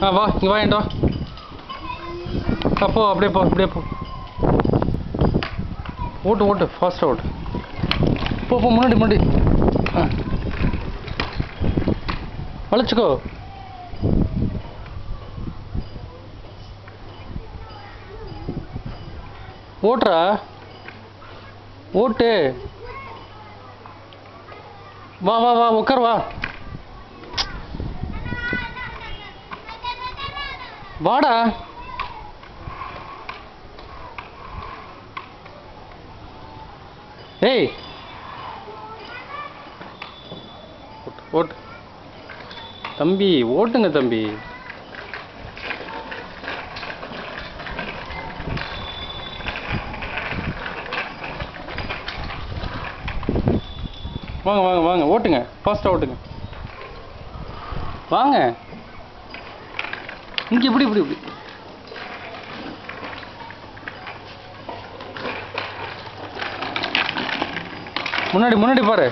வா இங்கே வா ஏன்டா போ அப்படியே போ அப்படியே போ ஓட்டு ஓட்டு ஃபாஸ்ட்டாக ஓட்டு போ போ முன்னாடி முன்னாடி வளைச்சிக்கோ ஓட்டுறா ஓட்டு வா வா வா உட்கார் வா வாடா ஏய் ஓட்டு தம்பி ஓட்டுங்க தம்பி வாங்க வாங்க வாங்க ஓட்டுங்க ஃபாஸ்ட்டாக ஓட்டுங்க வாங்க இங்கே இப்படி இப்படி இப்படி முன்னாடி முன்னாடி பாரு